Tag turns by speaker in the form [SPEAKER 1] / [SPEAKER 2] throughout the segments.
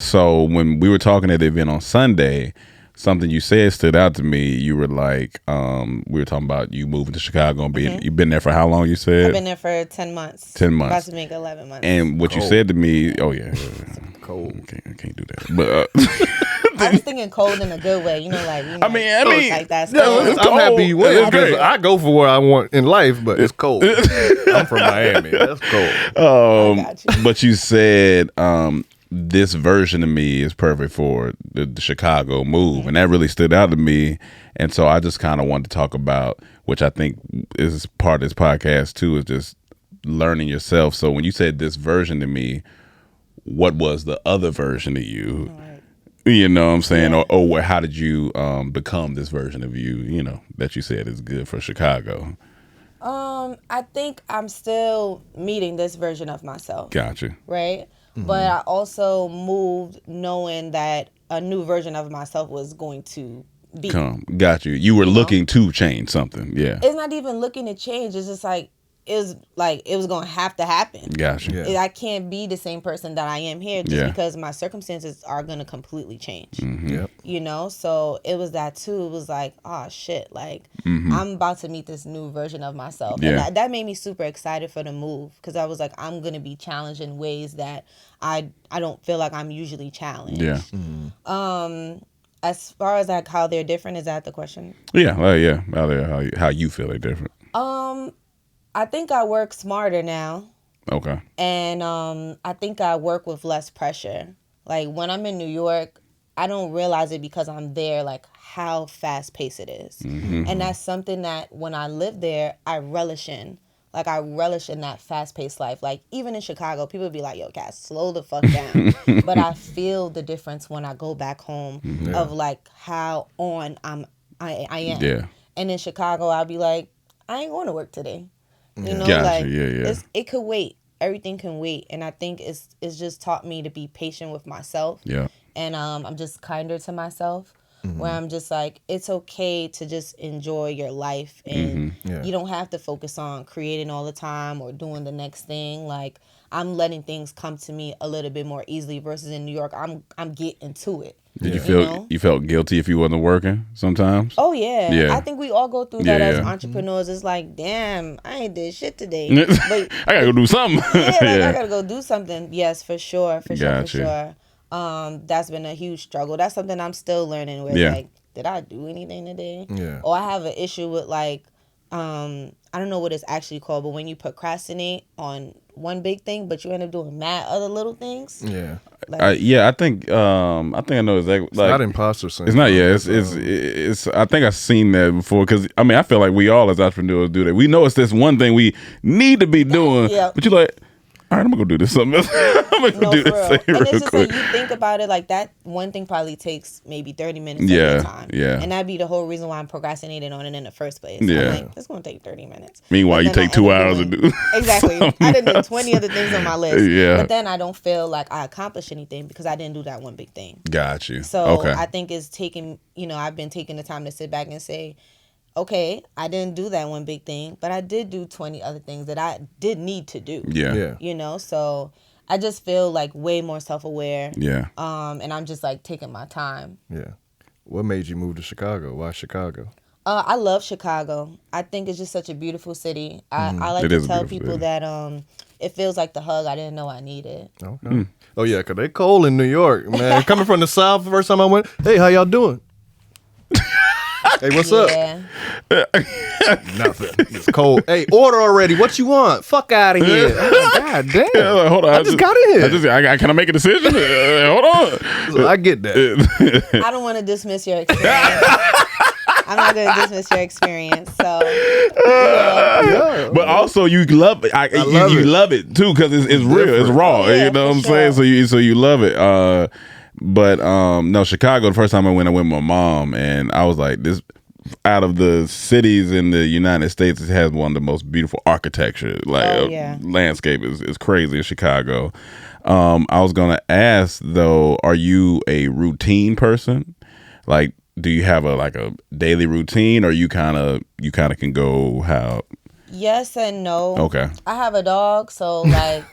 [SPEAKER 1] So when we were talking at the event on Sunday, something you said stood out to me. You were like, we were talking about you moving to Chicago and being, you've been there for how long, you said?
[SPEAKER 2] I've been there for 10 months.
[SPEAKER 1] 10
[SPEAKER 2] About
[SPEAKER 1] months.
[SPEAKER 2] to make 11 months.
[SPEAKER 1] And what you said to me, oh yeah.
[SPEAKER 3] Cold.
[SPEAKER 1] I can't do that. But
[SPEAKER 2] I was thinking cold in a good way. You know, like, we
[SPEAKER 1] I mean,
[SPEAKER 2] like that's
[SPEAKER 1] yeah,
[SPEAKER 2] cold.
[SPEAKER 1] it's
[SPEAKER 3] I'm
[SPEAKER 1] cold.
[SPEAKER 3] happy you went
[SPEAKER 1] It's
[SPEAKER 3] because
[SPEAKER 1] great.
[SPEAKER 3] I go for what I want in life, but it's cold. I'm from Miami. That's cold.
[SPEAKER 2] I got you.
[SPEAKER 1] But you said this version of me is perfect for the Chicago move, and that really stood out to me. And so I just kind of wanted to talk about, which I think is part of this podcast too, is just learning yourself. So when you said this version of me, what was the other version of you?
[SPEAKER 2] Right.
[SPEAKER 1] You know what I'm saying? Yeah. Or how did you become this version of you, you know, that you said is good for Chicago?
[SPEAKER 2] I think I'm still meeting this version of myself.
[SPEAKER 1] Gotcha.
[SPEAKER 2] Right? Mm-hmm. But I also moved knowing that a new version of myself was going to be.
[SPEAKER 1] Got you. You were looking to change something. Yeah.
[SPEAKER 2] It's not even looking to change. It's just like, it was going to have to happen.
[SPEAKER 1] Gotcha.
[SPEAKER 3] Yeah.
[SPEAKER 2] I can't be the same person that I am here just because my circumstances are going to completely change.
[SPEAKER 1] Mm-hmm.
[SPEAKER 3] Yep.
[SPEAKER 2] You know? So it was that too. It was like, oh shit, like I'm about to meet this new version of myself.
[SPEAKER 1] Yeah.
[SPEAKER 2] And that made me super excited for the move because I was like, I'm going to be challenged in ways that I don't feel like I'm usually challenged.
[SPEAKER 1] Yeah.
[SPEAKER 3] Mm-hmm.
[SPEAKER 2] As far as like how they're different, is that the question?
[SPEAKER 1] Yeah. Yeah. How you feel they're different.
[SPEAKER 2] I think I work smarter now.
[SPEAKER 1] Okay.
[SPEAKER 2] And I think I work with less pressure. Like when I'm in New York, I don't realize it because I'm there, like how fast paced it is.
[SPEAKER 1] Mm-hmm.
[SPEAKER 2] And that's something that when I live there, I relish in. Like I relish in that fast paced life. Like even in Chicago, people be like, yo, Cass, slow the fuck down. But I feel the difference when I go back home of like how on I am.
[SPEAKER 1] Yeah.
[SPEAKER 2] And in Chicago, I'll be like, I ain't going to work today. You know,
[SPEAKER 1] Gotcha.
[SPEAKER 2] like
[SPEAKER 1] Yeah.
[SPEAKER 2] it could wait. Everything can wait, and I think it's just taught me to be patient with myself.
[SPEAKER 1] Yeah.
[SPEAKER 2] And I'm just kinder to myself, where I'm just like, it's okay to just enjoy your life, and you don't have to focus on creating all the time or doing the next thing. Like I'm letting things come to me a little bit more easily versus in New York. I'm getting to it.
[SPEAKER 1] Did you felt guilty if you wasn't working sometimes?
[SPEAKER 2] Oh yeah.
[SPEAKER 1] Yeah.
[SPEAKER 2] I think we all go through that as entrepreneurs. It's like, damn, I ain't did shit today. But
[SPEAKER 1] I gotta go do something.
[SPEAKER 2] I gotta go do something. Yes, for sure.
[SPEAKER 1] Gotcha.
[SPEAKER 2] That's been a huge struggle. That's something I'm still learning with. Like, did I do anything today?
[SPEAKER 3] Yeah.
[SPEAKER 2] Or I have an issue with like, I don't know what it's actually called, but when you procrastinate on one big thing, but you end up doing mad other little things.
[SPEAKER 3] Yeah.
[SPEAKER 2] Like,
[SPEAKER 1] I think I know exactly.
[SPEAKER 3] It's not imposter syndrome.
[SPEAKER 1] It's not. Yeah. It's. I think I've seen that before because I mean I feel like we all as entrepreneurs do that. We know it's this one thing we need to be doing, but you're like, all right, I'm gonna go do this something else. I'm gonna go do this thing
[SPEAKER 2] and
[SPEAKER 1] real
[SPEAKER 2] it's just
[SPEAKER 1] quick.
[SPEAKER 2] like you think about it, like that one thing probably takes maybe 30 minutes of your time.
[SPEAKER 1] Yeah.
[SPEAKER 2] And that'd be the whole reason why I'm procrastinating on it in the first place.
[SPEAKER 1] Yeah.
[SPEAKER 2] I'm like, it's gonna take 30 minutes.
[SPEAKER 1] Meanwhile, you take 2 hours to do.
[SPEAKER 2] Exactly. I didn't do 20 other things on my list.
[SPEAKER 1] Yeah.
[SPEAKER 2] But then I don't feel like I accomplished anything because I didn't do that one big thing.
[SPEAKER 1] Got you.
[SPEAKER 2] So
[SPEAKER 1] okay.
[SPEAKER 2] I think it's taking, I've been taking the time to sit back and say, okay, I didn't do that one big thing, but I did do 20 other things that I did need to do.
[SPEAKER 1] Yeah.
[SPEAKER 2] So I just feel like way more self-aware.
[SPEAKER 1] Yeah.
[SPEAKER 2] And I'm just like taking my time.
[SPEAKER 3] Yeah. What made you move to Chicago? Why Chicago?
[SPEAKER 2] I love Chicago. I think it's just such a beautiful city. I like to tell people that it feels like the hug I didn't know I needed.
[SPEAKER 3] Okay. Oh yeah, 'cause they cold in New York, man. Coming from the South, the first time I went, hey, how y'all doing? Hey, what's up? Nothing. It's cold. Hey, order already. What you want? Fuck out of here. Oh, God damn.
[SPEAKER 1] Like, hold on.
[SPEAKER 3] I just got in here.
[SPEAKER 1] Can I make a decision? Hold on.
[SPEAKER 3] So I get that.
[SPEAKER 2] I don't want to dismiss your experience. I'm not going to dismiss your experience. So,
[SPEAKER 1] but also you love it. You love it too because it's real. It's raw.
[SPEAKER 2] Yeah,
[SPEAKER 1] you know what I'm saying? So you love it. But no, Chicago. The first time I went with my mom, and I was like, this. Out of the cities in the United States, it has one of the most beautiful architecture. Like landscape is crazy in Chicago. I was gonna ask though, are you a routine person? Like, do you have a daily routine, or you kind of can go how
[SPEAKER 2] Yes and no.
[SPEAKER 1] Okay.
[SPEAKER 2] I have a dog, so like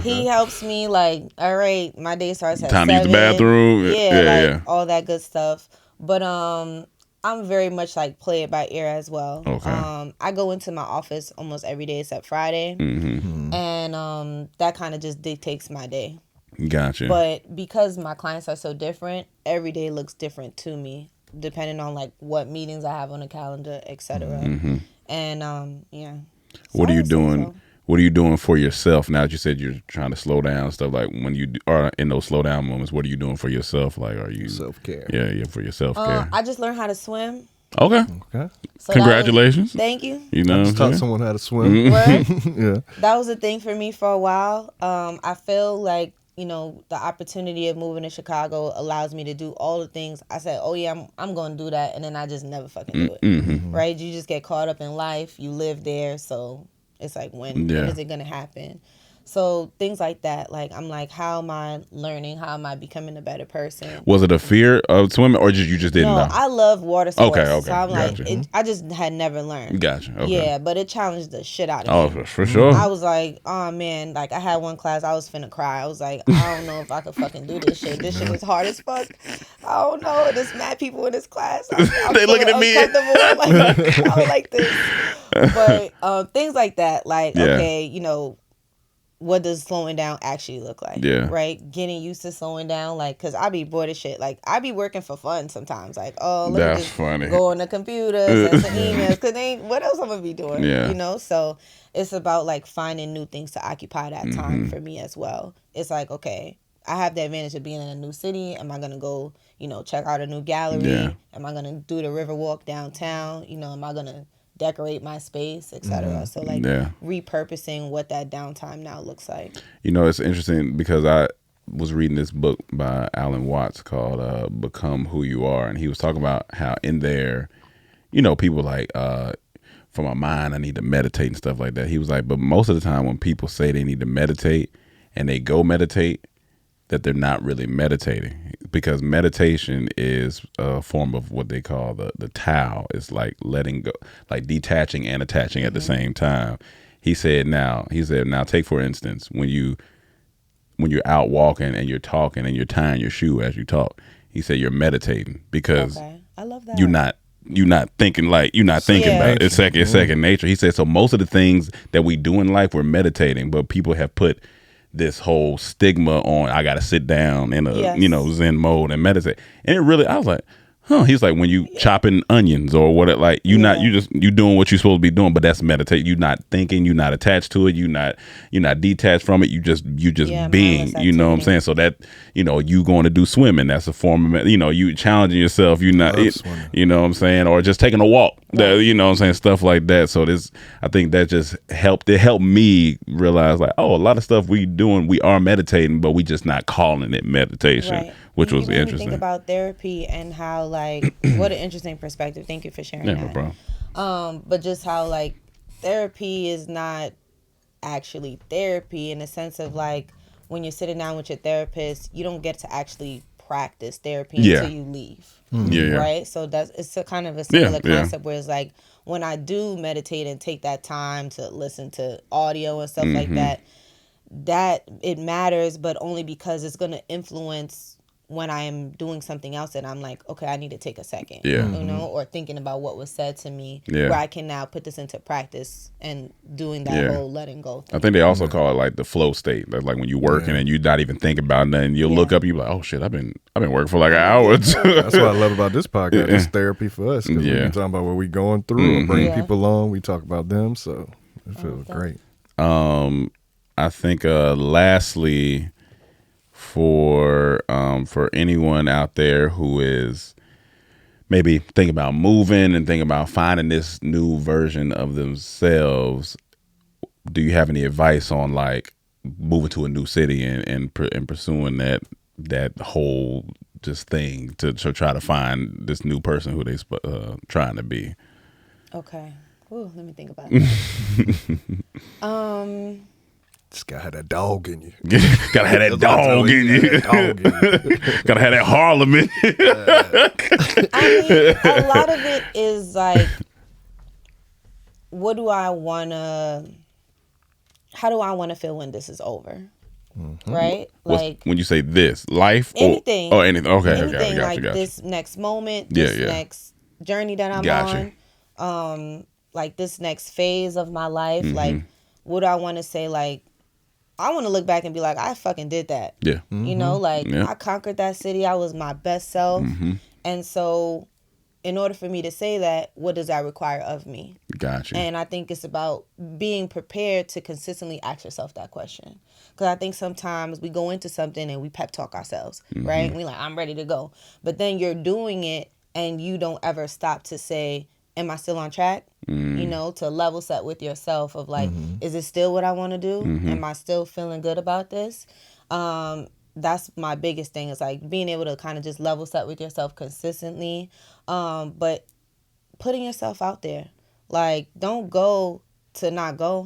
[SPEAKER 2] he helps me. Like, all right, my day starts at
[SPEAKER 1] Time
[SPEAKER 2] 7.
[SPEAKER 1] to use the bathroom.
[SPEAKER 2] Yeah, all that good stuff. But I'm very much like play it by ear as well.
[SPEAKER 1] Okay.
[SPEAKER 2] I go into my office almost every day except Friday, and that kind of just dictates my day.
[SPEAKER 1] Gotcha.
[SPEAKER 2] But because my clients are so different, every day looks different to me, depending on like what meetings I have on the calendar, etc. And yeah.
[SPEAKER 1] What
[SPEAKER 2] So
[SPEAKER 1] are
[SPEAKER 2] I
[SPEAKER 1] you
[SPEAKER 2] would say
[SPEAKER 1] doing?
[SPEAKER 2] so.
[SPEAKER 1] What are you doing for yourself now that you said you're trying to slow down and stuff? Like when you are in those slow down moments, what are you doing for yourself? Like, are you
[SPEAKER 3] Self-care.
[SPEAKER 1] Yeah, for your self care.
[SPEAKER 2] I just learned how to swim.
[SPEAKER 1] Okay.
[SPEAKER 2] So
[SPEAKER 1] Congratulations.
[SPEAKER 2] Thank you.
[SPEAKER 1] You know,
[SPEAKER 3] I
[SPEAKER 1] what
[SPEAKER 3] just
[SPEAKER 1] I'm
[SPEAKER 3] taught
[SPEAKER 1] saying?
[SPEAKER 3] someone how to swim.
[SPEAKER 2] Word?
[SPEAKER 3] Yeah.
[SPEAKER 2] That was a thing for me for a while. I feel like, you know, the opportunity of moving to Chicago allows me to do all the things. I said, oh yeah, I'm going to do that. And then I just never fucking do it. Right? You just get caught up in life. You live there. So it's like, when is it going to happen? So things like that, like I'm like, how am I learning? How am I becoming a better person?
[SPEAKER 1] Was it a fear of swimming, or you just didn't know?
[SPEAKER 2] I love water sports.
[SPEAKER 1] Okay,
[SPEAKER 2] So I'm
[SPEAKER 1] gotcha.
[SPEAKER 2] like, I just had never learned.
[SPEAKER 1] Gotcha. Okay.
[SPEAKER 2] Yeah, but it challenged the shit out of me.
[SPEAKER 1] Oh, for sure.
[SPEAKER 2] I was like, oh man, like I had one class, I was finna cry. I was like, I don't know if I could fucking do this shit. This shit is hard as fuck. I don't know. There's mad people in this class. I'm
[SPEAKER 1] They looking at me.
[SPEAKER 2] Like, I was like this. But things like that, like, okay, you know, what does slowing down actually look like?
[SPEAKER 1] Yeah.
[SPEAKER 2] Right? Getting used to slowing down, like, because I be bored of shit. Like, I be working for fun sometimes. Like, oh, let me just go on the computer, send some emails, because what else I'm going to be doing?
[SPEAKER 1] Yeah.
[SPEAKER 2] You know? So it's about, like, finding new things to occupy that time for me as well. It's like, okay, I have the advantage of being in a new city. Am I going to go, you know, check out a new gallery?
[SPEAKER 1] Yeah.
[SPEAKER 2] Am I going to do the river walk downtown? You know, am I going to decorate my space, etc. So like repurposing what that downtime now looks like.
[SPEAKER 1] You know, it's interesting because I was reading this book by Alan Watts called Become Who You Are, and he was talking about how in there, you know, people like for my mind I need to meditate and stuff like that. He was like, but most of the time when people say they need to meditate and they go meditate, that they're not really meditating, because meditation is a form of what they call the Tao. It's like letting go, like detaching and attaching at the same time. He said now take for instance, when you're out walking and you're talking and you're tying your shoe as you talk, he said you're meditating because
[SPEAKER 2] I love that.
[SPEAKER 1] you're not thinking about it. It's second nature. He said, so most of the things that we do in life, we're meditating, but people have put this whole stigma on, I gotta sit down in a Zen mode and meditate. And it really, I was like, he's like, when you chopping onions or what, like you doing what you're supposed to be doing, but that's meditate. You're not thinking, you're not attached to it, you're not detached from it, you just being, you know what I'm saying? So that, you know, you going to do swimming, that's a form of, you know, you challenging yourself, you know what I'm saying, or just taking a walk, you know what I'm saying, stuff like that. So I think that just helped me realize, like, oh, a lot of stuff we are meditating, but we just not calling it meditation, which was interesting.
[SPEAKER 2] Think about therapy and how, like, what an interesting perspective. Thank you for sharing that.
[SPEAKER 1] No problem.
[SPEAKER 2] But just how, like, therapy is not actually therapy in the sense of, like, when you're sitting down with your therapist, you don't get to actually practice therapy until you leave. Right? So it's a kind of a similar concept where it's like, when I do meditate and take that time to listen to audio and stuff like that it matters, but only because it's going to influence when I am doing something else and I'm like, okay, I need to take a second, you know, or thinking about what was said to me, where I can now put this into practice and doing that whole letting go thing.
[SPEAKER 1] I think they also call it like the flow state. That's like when you're working and you're not even thinking about nothing. You'll look up, you're like, oh shit, I've been working for like an hour.
[SPEAKER 3] That's what I love about this podcast. It's therapy for us. Because we're talking about what we're going through, or bring people on, we talk about them. So it feels great.
[SPEAKER 1] I think lastly, for anyone out there who is maybe thinking about moving and thinking about finding this new version of themselves, do you have any advice on like moving to a new city and pursuing that whole just thing to try to find this new person who they trying to be?
[SPEAKER 2] Okay. Ooh, let me think about that.
[SPEAKER 3] Just gotta have that dog in you.
[SPEAKER 1] Gotta have that dog in you. Gotta have that Harlem in you.
[SPEAKER 2] I mean, a lot of it is like what do I want to, how do I want to feel when this is over? Right? Like,
[SPEAKER 1] when you say this, life
[SPEAKER 2] anything.
[SPEAKER 1] or anything. Okay,
[SPEAKER 2] anything,
[SPEAKER 1] gotcha.
[SPEAKER 2] this next moment, this next journey that I'm on, like this next phase of my life, like what do I want to say? Like, I want to look back and be like, I fucking did that.
[SPEAKER 1] Yeah.
[SPEAKER 2] You know, like I conquered that city. I was my best self. And so in order for me to say that, what does that require of me?
[SPEAKER 1] Gotcha.
[SPEAKER 2] And I think it's about being prepared to consistently ask yourself that question. Because I think sometimes we go into something and we pep talk ourselves, right? And we like, I'm ready to go. But then you're doing it and you don't ever stop to say, am I still on track? You know, to level set with yourself of like, is it still what I want to do? Am I still feeling good about this? That's my biggest thing, is like being able to kind of just level set with yourself consistently. But putting yourself out there, like, don't go to not go.